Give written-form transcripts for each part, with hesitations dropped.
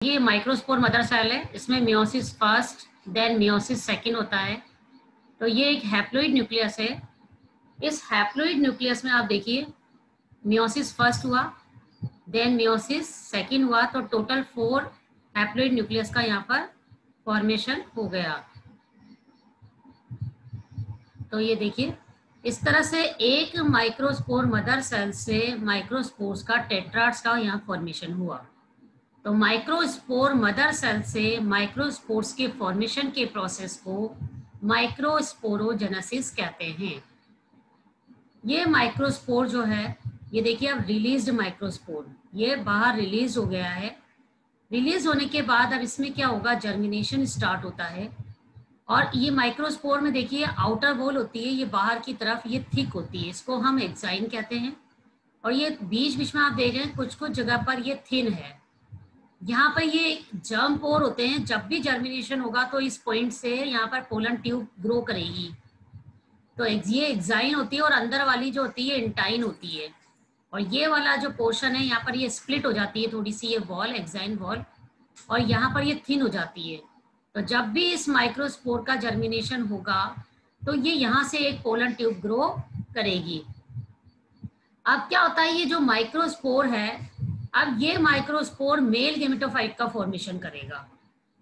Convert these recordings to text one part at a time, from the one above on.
ये microspore mother cell है। इसमें meiosis first then meiosis second होता है। तो ये एक हैप्लोइड न्यूक्लियस है। इस हैप्लोइड न्यूक्लियस में आप देखिए मियोसिस फर्स्ट हुआ, देन मियोसिस सेकंड हुआ, तो टोटल 4 हैप्लोइड न्यूक्लियस का यहाँ पर फॉर्मेशन हो गया। तो ये देखिए इस तरह से एक माइक्रोस्पोर मदर सेल से माइक्रोस्पोर्स का टेट्राड्स का यहाँ फॉर्मेशन हुआ। तो माइक्रोस्पोर मदर सेल से माइक्रोस्पोर्स के फॉर्मेशन के प्रोसेस को माइक्रोस्पोरोजेनेसिस कहते हैं। ये माइक्रोस्पोर जो है, ये देखिए अब रिलीज्ड माइक्रोस्पोर, ये बाहर रिलीज हो गया है। रिलीज होने के बाद अब इसमें क्या होगा, जर्मिनेशन स्टार्ट होता है। और ये माइक्रोस्पोर में देखिए आउटर वॉल होती है, ये बाहर की तरफ ये थिक होती है, इसको हम एक्साइन कहते हैं। और ये बीच बीच में आप देख रहे हैं कुछ कुछ जगह पर ये थिन है। यहाँ पर ये जर्म पोर होते हैं, जब भी जर्मिनेशन होगा तो इस पॉइंट से यहाँ पर पोलन ट्यूब ग्रो करेगी। तो ये एक्साइन होती है और अंदर वाली जो होती है इंटाइन होती है। और ये वाला जो पोर्शन है यहाँ पर ये स्प्लिट हो जाती है थोड़ी सी, ये वॉल एक्साइन वॉल, और यहाँ पर ये थिन हो जाती है। तो जब भी इस माइक्रोस्पोर का जर्मिनेशन होगा तो ये यहाँ से एक पोलन ट्यूब ग्रो करेगी। अब क्या होता है, ये जो माइक्रोस्पोर है, अब ये माइक्रोस्पोर मेल गेमेटोफाइट का फॉर्मेशन करेगा।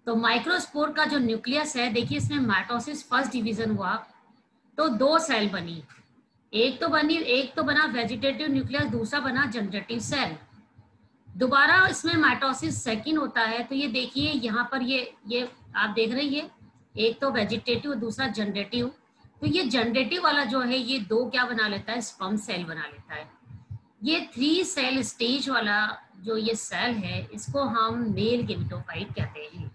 तो माइक्रोस्पोर का जो न्यूक्लियस है, देखिए इसमें माइटोसिस फर्स्ट डिवीजन हुआ तो 2 सेल बनी, एक तो बना वेजिटेटिव न्यूक्लियस, दूसरा बना जनरेटिव सेल। दोबारा इसमें माइटोसिस सेकंड होता है, तो ये देखिए यहाँ पर ये आप देख रहे हैं, ये एक तो वेजिटेटिव दूसरा जनरेटिव। तो ये जनरेटिव वाला जो है ये 2 क्या बना लेता है, स्पर्म सेल बना लेता है। ये 3 सेल स्टेज वाला जो ये सेल है, इसको हम मेल गेमेटोफाइट कहते हैं।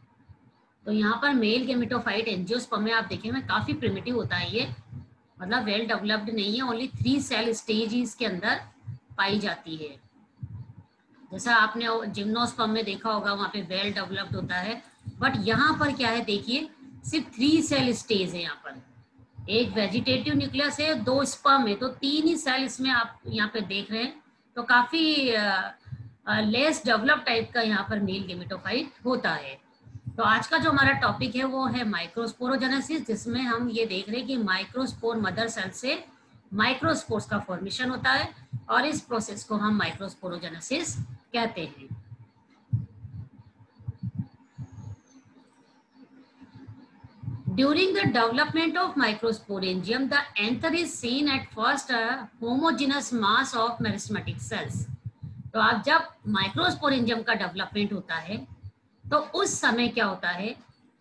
तो यहाँ पर मेल गेमेटोफाइट एंजियोस्पर्म में आप देखें काफी प्रिमिटिव होता है ये, मतलब वेल डेवलप्ड नहीं है, ओनली 3 सेल स्टेज इसके अंदर पाई जाती है। जैसा आपने जिम्नोस्पर्म में देखा होगा वहाँ पे वेल डेवलप्ड होता है, बट यहाँ पर क्या है, देखिए सिर्फ 3 सेल स्टेज है। यहाँ पर एक वेजिटेटिव न्यूक्लियस है, 2 स्पर्म है, तो 3 ही सेल इसमें आप यहाँ पे देख रहे हैं। तो काफी लेस डेवलप टाइप का यहाँ पर मेल गेमेटोफाइट होता है। तो आज का जो हमारा टॉपिक है वो है माइक्रोस्पोरोजेनेसिस, जिसमें हम ये देख रहे हैं कि माइक्रोस्पोर मदर सेल से माइक्रोस्पोर्स का फॉर्मेशन होता है और इस प्रोसेस को हम माइक्रोस्पोरोजेनेसिस कहते हैं। During the development of microsporangium, the anther is seen at first a homogeneous mass of meristematic cells. तो आप जब माइक्रोस्पोरेंजियम का डेवलपमेंट होता है तो उस समय क्या होता है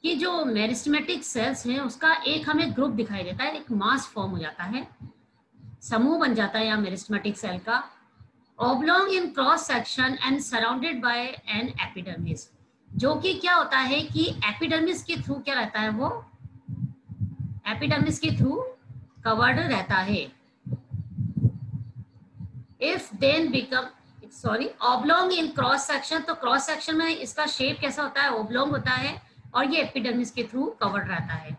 कि जो मेरिस्टेमेटिक सेल्स हैं उसका एक हमें ग्रुप दिखाई देता है, एक मास फॉर्म हो जाता है, समूह बन जाता है यहाँ मेरिस्टेमेटिक सेल का, oblong in cross section and surrounded by an epidermis, जो कि क्या होता है कि एपिडर्मिस के थ्रू क्या रहता है, वो एपिडर्मिस के थ्रू कवर्ड रहता है। If then become oblong in cross section, तो क्रॉस सेक्शन में इसका शेप कैसा होता है, ओब्लोंग होता है और ये एपिडर्मिस के थ्रू कवर्ड रहता है।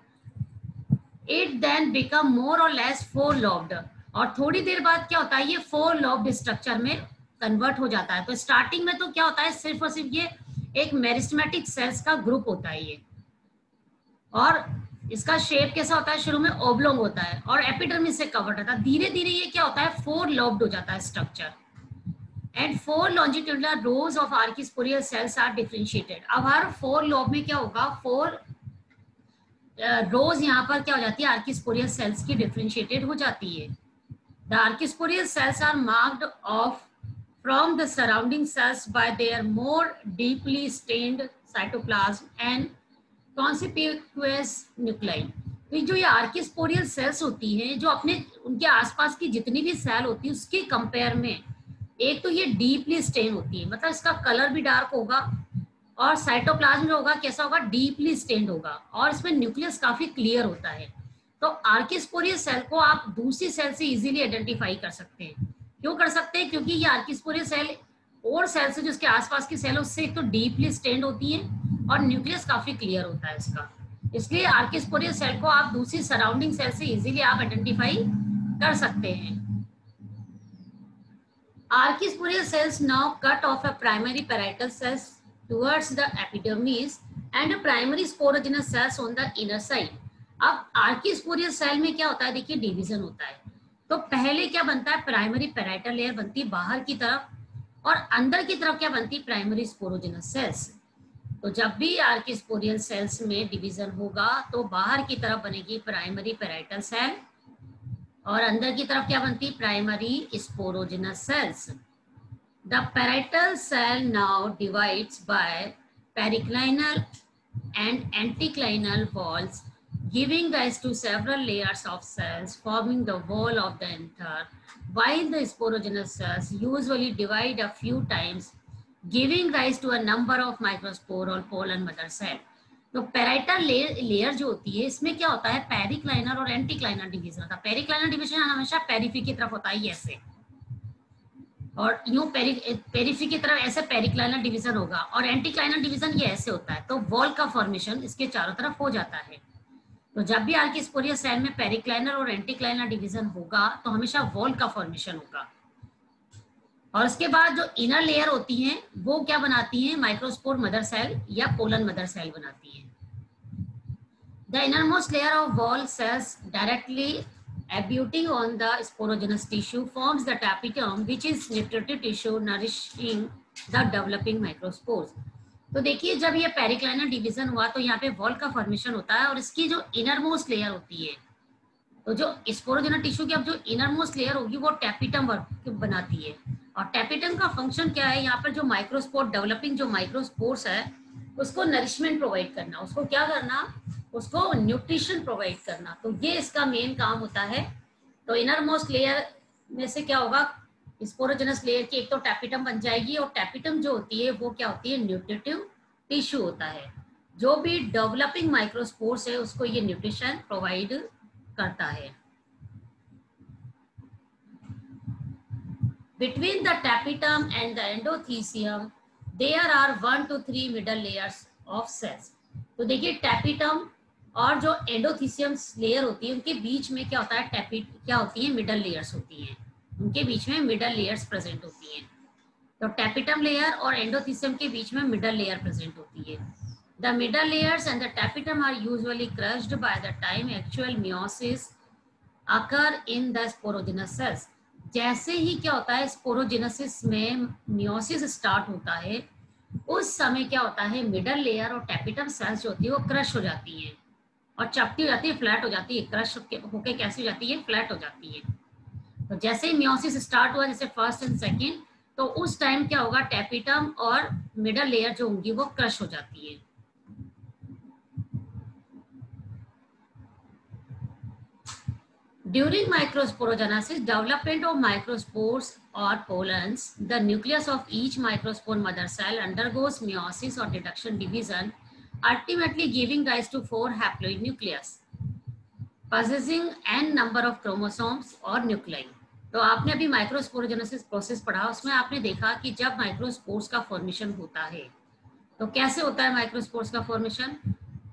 इट देन बिकम मोर और लेस 4 लॉब्ड, और थोड़ी देर बाद क्या होता है, ये 4 लॉब्ड स्ट्रक्चर में कन्वर्ट हो जाता है। तो स्टार्टिंग में तो क्या होता है, सिर्फ और सिर्फ ये एक मेरिस्टेमेटिक सेल्स का ग्रुप होता है ये, और इसका शेप कैसा होता है, शुरू में ओब्लोंग होता है और एपिडर्मिस से कवर्ड रहता है। धीरे धीरे ये क्या होता है, 4 लॉब्ड हो जाता है structure, and 4 longitudinal rows of archesporial cells are differentiated. अब हर 4 लॉब में क्या होगा, 4 रोज यहाँ पर क्या हो जाती है, आर्किस्पोरियल सेल्स की डिफरेंशिएटेड हो जाती है। The archesporial cells are marked off from the surrounding cells by their more deeply stained cytoplasm and conspicuous nuclei। तो जो ये आर्किस्पोरियल सेल्स होती हैं, जो अपने उनके आसपास की जितनी भी सेल होती है उसके कंपेयर में एक तो ये डीपली स्टेन होती है, मतलब इसका कलर भी डार्क होगा और साइटोप्लाज्म जो होगा कैसा होगा, डीपली स्टेन्ड होगा, और इसमें न्यूक्लियस काफी क्लियर होता है। तो आर्किस्पोरियल सेल को आप दूसरी सेल से इजीली आइडेंटिफाई कर सकते हैं। क्यों कर सकते हैं, क्योंकि ये आर्किस्पोरियल सेल और सेल से जो इसके आसपास की सेल उससे एक तो डीपली स्टेन्ड होती है और न्यूक्लियस काफी क्लियर होता है इसका, इसलिए आर्किस्पोरियल सेल को आप दूसरी सराउंडिंग सेल से इजीली आप आइडेंटिफाई कर सकते हैं। Archesporial cells now cut off a primary parietal cells towards the epidermis and primary sporogenous cells on the inner side. अब आर्किस्पोरियल सेल में क्या होता है, देखिए डिवीजन होता है। तो पहले क्या बनता है, प्राइमरी पैराइटल लेयर बनती है बाहर की तरफ, और अंदर की तरफ क्या बनती है, प्राइमरी स्पोरोजेनस सेल्स। तो जब भी आर्किस्पोरियल सेल्स में डिवीजन होगा तो बाहर की तरफ बनेगी प्राइमरी पैराइटल सेल, और अंदर की तरफ क्या बनती है, primary sporogenous cells. The parietal cell now divides by periclinal and anticlinal walls, giving rise to several layers of cells forming the wall of the anther, while the sporogenous cells usually divide a few times, giving rise to a number of microspore or pollen mother cell. तो parietal layer जो होती है इसमें क्या होता है, periclinal और एंटीक्लाइनल division होता है। पेरिक्लाइनल डिवीजन हमेशा पेरिफी की तरफ होता है ऐसे, और यूं पेरिफी की तरफ ऐसे पेरिक्लाइनल डिवीजन होगा, और एंटीक्लाइनल डिवीजन ये ऐसे होता है। तो वॉल का फॉर्मेशन इसके चारों तरफ हो जाता है। तो जब भी आर्किस्पोरियल सेल में पेरिक्लाइनल और एंटीक्लाइनल डिवीजन होगा तो हमेशा वॉल का फॉर्मेशन होगा। और उसके बाद जो इनर लेयर होती हैं वो क्या बनाती हैं, माइक्रोस्पोर मदर सेल या पोलन मदर सेल बनाती हैं। The innermost layer of wall cells directly abutting on the sporogenous tissue forms the tapetum, which is nutritive tissue nourishing the developing microspores. तो देखिए जब ये पेरिक्लाइनल डिवीजन हुआ तो यहाँ पे वॉल का फॉर्मेशन होता है, और इसकी जो इनरमोस्ट लेयर होती है, तो जो स्पोरोजेनस टिश्यू की अब जो इनरमोस्ट लेयर होगी वो टैपिटम वर्क बनाती है। और टैपिटम का फंक्शन क्या है, यहाँ पर जो माइक्रोस्पोर डेवलपिंग जो माइक्रोस्पोर्स है उसको नरिशमेंट प्रोवाइड करना, उसको क्या करना, उसको न्यूट्रिशन प्रोवाइड करना। तो ये इसका मेन काम होता है। तो इनरमोस्ट लेयर में से क्या होगा, स्पोरोजेनस लेयर की एक तो टैपिटम बन जाएगी, और टैपिटम जो होती है वो क्या होती है, न्यूट्रिटिव टिश्यू होता है। जो भी डेवलपिंग माइक्रोस्पोर्स है उसको ये न्यूट्रिशन प्रोवाइड करता है। Between the tapetum and the endothecium, there are 1 to 3 middle layers of cells. तो देखिए टैपिटम और जो एंडोथीसियम लेयर होती है उनके बीच में क्या होता है, क्या होती है, मिडल लेयर्स होती हैं, उनके बीच में मिडल लेयर्स प्रेजेंट होती हैं। तो टैपिटम लेयर और एंडोथीसियम के बीच में मिडल लेयर प्रेजेंट होती है। The middle layers and the tapetum are usually crushed by the time actual meiosis occur in the sporogenous cells. जैसे ही क्या होता है, स्पोरोजेनेसिस में मियोसिस स्टार्ट होता है, उस समय क्या होता है, मिडल लेयर और टैपिटम सेल्स जो होती है वो क्रश हो जाती हैं और चपटी हो जाती है, फ्लैट हो जाती है। क्रश होके कैसी हो जाती है, फ्लैट हो जाती है। तो जैसे ही मियोसिस स्टार्ट हुआ, जैसे फर्स्ट एंड सेकेंड, तो उस टाइम क्या होगा, टैपिटम और मिडल लेयर जो होंगी वो क्रश हो जाती है। During microsporogenesis, development of microspores or pollens, the nucleus of each microspore mother cell undergoes meiosis or reduction division, ultimately giving rise to 4 haploid nucleus, possessing n number of chromosomes or nuclei. तो आपने अभी microsporogenesis process पढ़ा, उसमें आपने देखा कि जब microspores का फॉर्मेशन होता है तो कैसे होता है माइक्रोस्पोर्स का formation.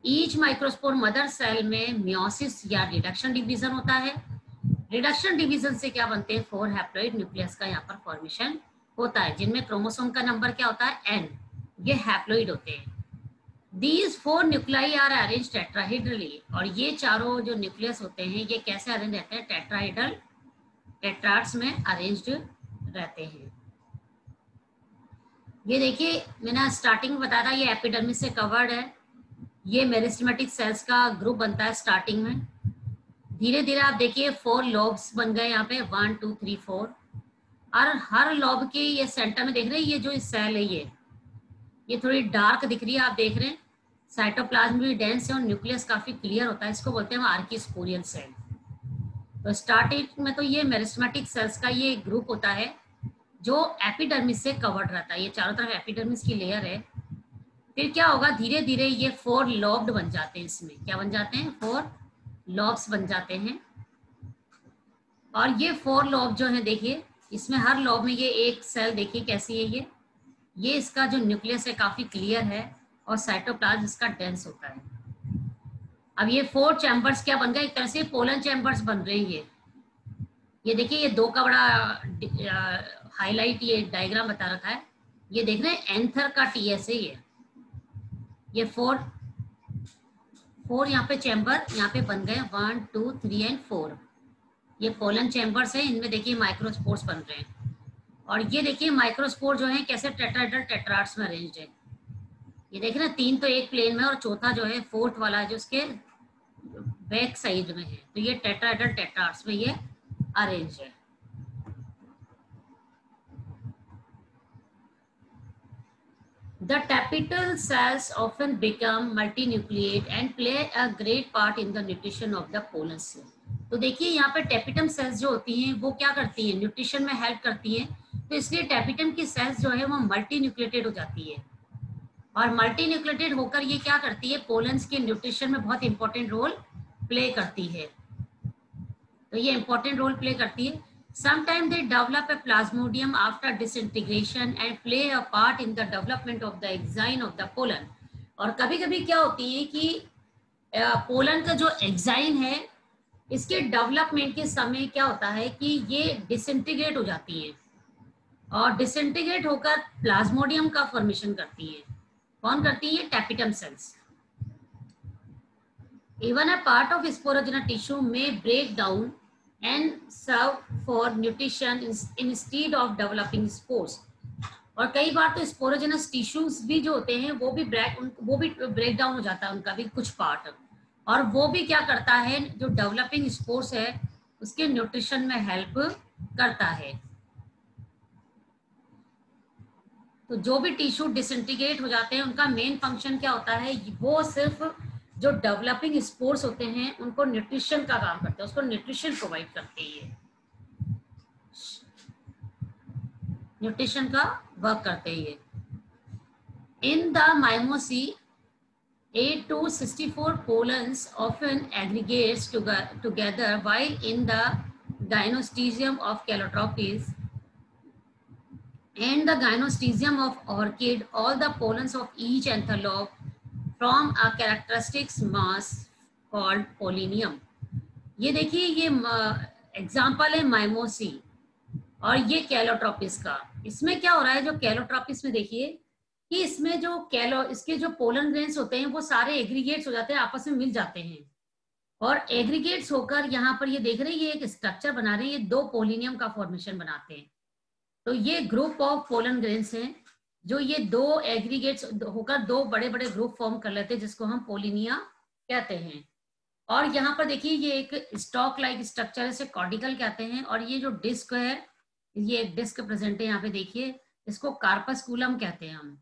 Each microspore mother cell में मियोसिस या रिडक्शन डिवीजन होता है। रिडक्शन डिवीजन से क्या बनते हैं, 4 हैप्लॉइड न्यूक्लियस का यहाँ पर फॉर्मेशन होता है, जिनमें क्रोमोसोम का नंबर क्या होता है, n। ये हैप्लॉइड होते हैं। These 4 nuclei are arranged tetrahedrally, और ये चारों जो न्यूक्लियस होते हैं ये कैसे अरेंज रहते हैं, टेट्राहेड्रल टेट्राड्स में अरेंज्ड रहते हैं। ये देखिए मैंने स्टार्टिंग में बताया था, ये एपिडर्मिस से कवर्ड है। ये मेरिस्टेमेटिक सेल्स का ग्रुप बनता है स्टार्टिंग में। धीरे धीरे आप देखिए 4 लॉब्स बन गए यहाँ पे, 1 2 3 4, और हर लॉब के ये सेंटर में देख रहे हैं, ये जो सेल है ये थोड़ी डार्क दिख रही है, आप देख रहे हैं। साइटोप्लाज्म भी डेंस है और न्यूक्लियस काफी क्लियर होता है, इसको बोलते हैं आर्किस्पोरियल सेल। तो स्टार्टिंग में तो ये मेरिस्टेमेटिक सेल्स का ये ग्रुप होता है जो एपिडर्मिस से कवर्ड रहता है, ये चारों तरफ एपिडर्मिस की लेयर है। फिर क्या होगा, धीरे धीरे ये 4 लॉब्ड बन जाते हैं, इसमें क्या बन जाते हैं, 4 लॉब्स बन जाते हैं। और ये 4 लॉब जो है देखिए, इसमें हर लॉब में ये एक सेल देखिए कैसी है, ये इसका जो न्यूक्लियस है काफी क्लियर है और साइटोप्लाज्म इसका डेंस होता है। अब ये 4 चैम्बर्स क्या बन गए, एक तरह से पोलन चैम्बर्स बन रहे हैं। ये देखिए ये 2 का बड़ा हाईलाइट ये डायग्राम बता रखा है। ये देख रहे हैं एंथर का टीएस है ये फोर यहाँ पे चैम्बर यहाँ पे बन गए 1 2 3 एंड 4। ये पोलन चैम्बर्स है, इनमें देखिए माइक्रोस्पोर्स बन रहे हैं। और ये देखिए माइक्रोस्पोर जो है कैसे टेट्राहेड्रल टेट्राड्स में अरेंज्ड है। ये देख रहे हैं 3 तो एक प्लेन में और चौथा जो है फोर्थ वाला है जो उसके बैक साइड में है। तो ये टेट्राहेड्रल टेट्राड्स में ये अरेंज है। The tapetal cells often become multinucleate and play a great part in the nutrition of the pollen cell. तो देखिए यहाँ पे टेपिटम सेल्स जो होती हैं वो क्या करती हैं, न्यूट्रिशन में हेल्प करती हैं। तो इसलिए टेपिटम की सेल्स जो है वो मल्टीन्यूक्लिएटेड हो जाती है और मल्टीन्यूक्लिएटेड होकर ये क्या करती है, पोलन्स के न्यूट्रिशन में बहुत इंपॉर्टेंट रोल प्ले करती है। तो ये इंपॉर्टेंट रोल प्ले करती है। Sometimes they develop a plasmodium after disintegration and play a part in the development of the exine of the pollen. और कभी-कभी क्या होती है कि पोलन का जो एक्साइन है इसके डेवलपमेंट के समय क्या होता है कि ये डिसइंटीग्रेट हो जाती है और डिसइंटीग्रेट होकर प्लाज्मोडियम का फॉर्मेशन करती है। कौन करती है? Tapetum cells. Even a part of sporogenous tissue may break down and serve for nutrition instead of developing spores. और कई बार तो स्पोरोजेनस टिश्यूज भी जो होते हैं वो भी ब्रेक डाउन हो जाता है उनका भी कुछ पार्ट, और वो भी क्या करता है, जो डेवलपिंग स्पोर्स है उसके न्यूट्रिशन में हेल्प करता है। तो जो भी टिश्यू डिसइंटीग्रेट हो जाते हैं उनका मेन फंक्शन क्या होता है, वो सिर्फ जो डेवलपिंग स्पोर्स होते हैं उनको न्यूट्रिशन का काम करते हैं, उसको न्यूट्रिशन प्रोवाइड करते हैं, न्यूट्रिशन का वर्क करते हैं। In the mimosae 8 to 64 pollens often aggregates together, while in the gynospecium of Calotropis and the gynospecium of orchid, all the pollens of each anther lobe from a characteristic mass called pollinium. ये देखिए ये example है माइमोसी और ये Calotropis का। इसमें क्या हो रहा है, जो कैलोट्रोपिस में देखिए कि इसमें जो इसके जो पोलन ग्रेन्स होते हैं वो सारे एग्रीगेट्स हो जाते हैं, आपस में मिल जाते हैं और एग्रीगेट्स होकर यहाँ पर ये देख रहे हैं ये एक स्ट्रक्चर बना रहे हैं, ये 2 पोलिनियम का फॉर्मेशन बनाते हैं। तो ये ग्रुप ऑफ पोलन ग्रेन्स हैं जो ये 2 एग्रीगेट्स होकर 2 बड़े बड़े ग्रुप फॉर्म कर लेते हैं जिसको हम पोलिनिया कहते हैं। और यहाँ पर देखिए ये एक स्टॉक लाइक स्ट्रक्चर है, इसे कॉर्डिकल कहते हैं। और ये जो डिस्क है, ये एक डिस्क प्रेजेंट है यहाँ पे देखिए, इसको कार्पस्कुलम कहते हैं हम।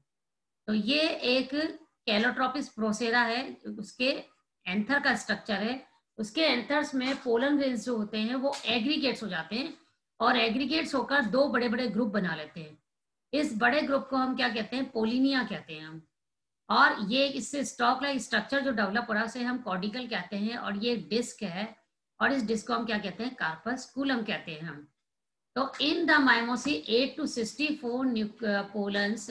तो ये एक कैलोट्रोपिस प्रोसेरा है, उसके एंथर का स्ट्रक्चर है। उसके एंथर्स में पोलन ग्रेन्स जो होते हैं वो एग्रीगेट्स हो जाते हैं और एग्रीगेट्स होकर 2 बड़े बड़े ग्रुप बना लेते हैं। इस बड़े ग्रुप को हम क्या कहते हैं, पोलिनिया कहते हैं हम। और ये इससे स्टॉक लाइक स्ट्रक्चर जो डेवलप हो रहा है उसे हम कॉर्डिकल कहते हैं। और ये डिस्क है और इस डिस्क को हम क्या कहते हैं, कार्पस्कुलम कहते हैं हम। तो in the mimosae 8 to 64 pollens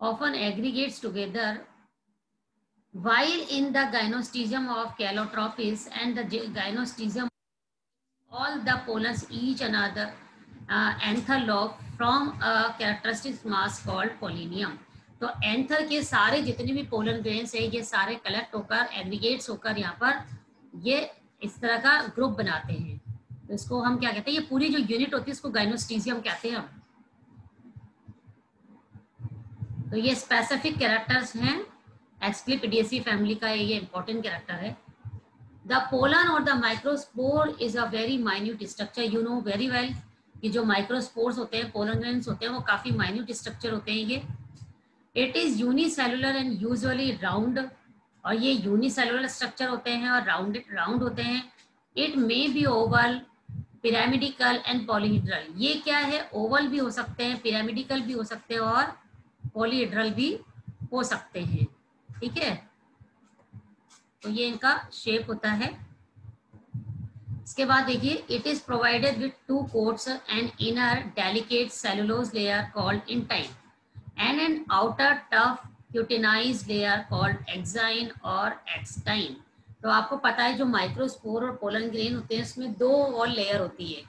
often aggregates together, while in the gynospecium of Calotropis and the gynospecium all the pollens each another anther lobe from a characteristic mass called pollinium. तो एंथर के सारे जितने भी pollen grains है ये सारे collect होकर aggregates होकर यहाँ पर ये इस तरह का ग्रुप बनाते हैं। तो इसको हम क्या कहते हैं, ये पूरी जो यूनिट होती है इसको गाइनोस्टीजियम कहते हैं हम। तो ये स्पेसिफिक कैरेक्टर्स हैं, एक्सक्लिपिडियेसी फैमिली का ये इंपॉर्टेंट कैरेक्टर है। द पोलन और the microspore is a very minute structure, you know very well कि जो माइक्रोस्पोर्स होते हैं, पोलन ग्रेन्स होते हैं, वो काफी माइन्यूट स्ट्रक्चर होते हैं ये। It is unicellular and usually round, और ये यूनिसेलुलर स्ट्रक्चर होते हैं और राउंड होते हैं। It may be oval, pyramidical and polyhedral. ये क्या है, ओवल भी हो सकते हैं, पिरामिडिकल भी हो सकते हैं और पॉलीहेड्रल भी हो सकते हैं। ठीक है, तो ये इनका शेप होता है। इसके बाद देखिए, it is provided with 2 coats, an inner delicate cellulose layer called intine and an outer tough cutinized layer called exine और एक्सटाइन। तो आपको पता है जो माइक्रोस्पोर और पोलन ग्रेन होते हैं उसमें 2 और लेयर होती है।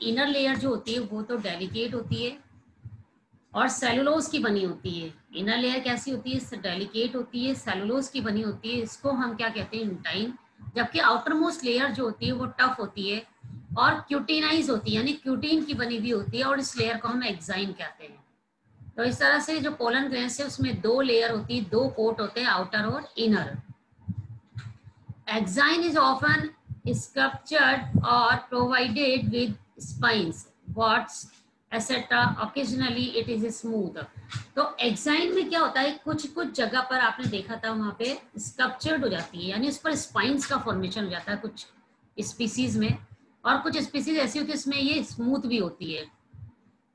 इनर लेयर जो होती है वो तो डेलिकेट होती है और सेलुलोज की बनी होती है। इनर लेयर कैसी होती है, डेलिकेट होती है, सेलुलोज की बनी होती है, इसको हम क्या कहते हैं, ल्यूटाइन। जबकि आउटर मोस्ट लेयर जो होती है वो टफ होती है और क्यूटिनाइज होती है, यानी क्यूटीन की बनी हुई होती है, और इस लेयर को हम एक्साइन कहते हैं। तो इस तरह से जो पोलन ग्रेन्स है उसमें दो लेयर होती है, दो कोट होते हैं, आउटर और inner. Axine is often sculptured or provided with spines, warts, etc. Occasionally it is smooth. तो एक्साइन में क्या होता है, कुछ कुछ जगह पर आपने देखा था वहां पे स्कल्पचर्ड हो जाती है, यानी उस पर स्पाइंस का फॉर्मेशन हो जाता है कुछ स्पीसीज में, और कुछ स्पीसीज ऐसी होती है इसमें ये स्मूथ भी होती है।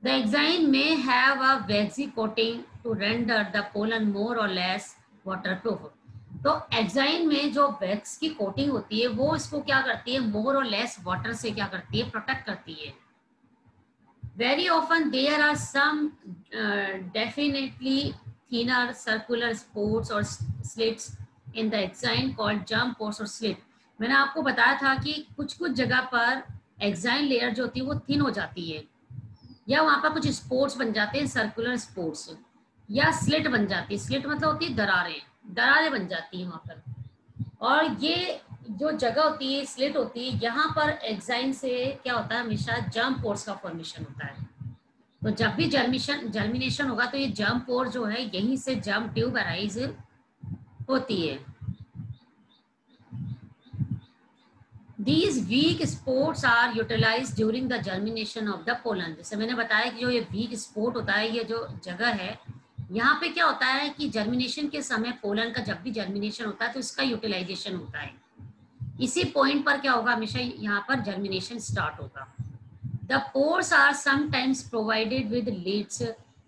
The exine may have a waxy coating to render the pollen more or less waterproof. तो एक्साइन में जो वैक्स की कोटिंग होती है वो इसको क्या करती है, मोर और लेस वाटर से क्या करती है, प्रोटेक्ट करती है। Very often there are some definitely thinner circular spots और slits in the exine called germ pores और स्लिट। मैंने आपको बताया था कि कुछ कुछ जगह पर एक्साइन लेयर जो होती है वो थिन हो जाती है, या वहां पर कुछ स्पोर्ट्स बन जाते हैं, सर्कुलर स्पोर्ट्स, या स्लिट बन जाती है। स्लिट मतलब होती है दरारें, दरारें बन जाती हैं वहां पर। और ये जो जगह होती है स्लिट होती है, यहाँ पर एक्साइन से क्या होता है, हमेशा जर्म पोर्स का फॉर्मेशन होता है। तो जब भी जर्मिनेशन होगा तो ये जर्म पोर जो है यहीं से जर्म ट्यूब अराइज होती है। These weak spores are utilized during the germination of the pollen। जैसे मैंने बताया कि जो ये वीक स्पोर्ट होता है, ये जो जगह है यहाँ पे क्या होता है कि जर्मिनेशन के समय पोलन का जब भी जर्मिनेशन होता है तो इसका यूटिलाइजेशन होता है। इसी पॉइंट पर क्या होगा, हमेशा यहाँ पर जर्मिनेशन स्टार्ट होगा। The pores are sometimes provided with lids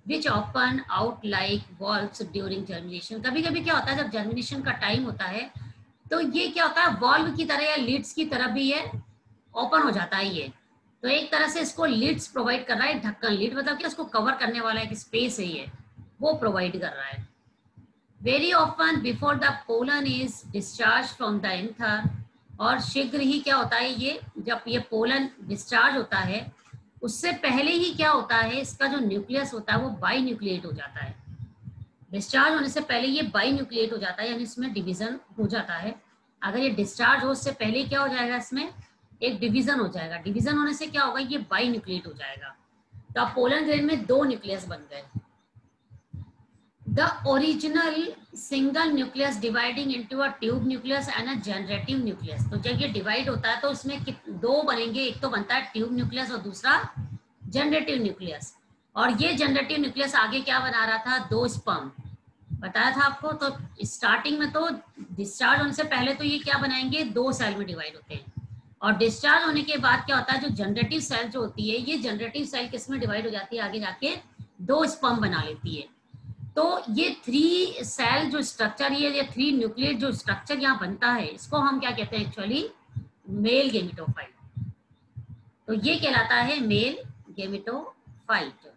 which open out like valves during germination. कभी कभी क्या होता है जब जर्मिनेशन का टाइम होता है तो ये क्या होता है, वॉल्व की तरह या लिड्स की तरह भी ये ओपन हो जाता है ये। तो एक तरह से इसको लिड्स प्रोवाइड कर रहा है, ढक्कन, लिड मतलब कि उसको कवर करने वाला एक स्पेस है ये, वो प्रोवाइड कर रहा है। Very often before the pollen is discharge from the anther, और शीघ्र ही क्या होता है, ये जब ये पोलन डिस्चार्ज होता है उससे पहले ही क्या होता है, इसका जो न्यूक्लियस होता है वो बाई न्यूक्लिएट हो जाता है। डिस्चार्ज होने से पहले ये बाई न्यूक्लिएट हो जाता है, यानी इसमें डिवीजन हो जाता है। अगर ये डिस्चार्ज हो उससे पहले क्या हो जाएगा, इसमें एक डिवीजन हो जाएगा। डिवीजन होने से क्या होगा, ये बाई न्यूक्लिएट हो जाएगा। तो अब पोलन ग्रेन में दो न्यूक्लियस बन गए। The original single nucleus dividing into a tube nucleus and a generative nucleus. तो जब ये डिवाइड होता है तो इसमें दो बनेंगे, एक तो बनता है ट्यूब न्यूक्लियस और दूसरा जनरेटिव न्यूक्लियस। और ये जनरेटिव न्यूक्लियस आगे क्या बना रहा था, दो स्पर्म बताया था आपको। तो स्टार्टिंग में तो डिस्चार्ज होने से पहले तो ये क्या बनाएंगे, दो सेल में डिवाइड होते हैं, और डिस्चार्ज होने के बाद क्या होता है, जो जनरेटिव सेल जो होती है ये जनरेटिव सेल किस में डिवाइड हो जाती है, आगे जाके दो स्पर्म बना लेती है। तो ये थ्री सेल जो स्ट्रक्चर है, ये थ्री न्यूक्लियस जो स्ट्रक्चर यहाँ बनता है, इसको हम क्या कहते हैं, एक्चुअली मेल गेमिटोफाइट। तो ये कहलाता है मेल गेमिटोफाइट।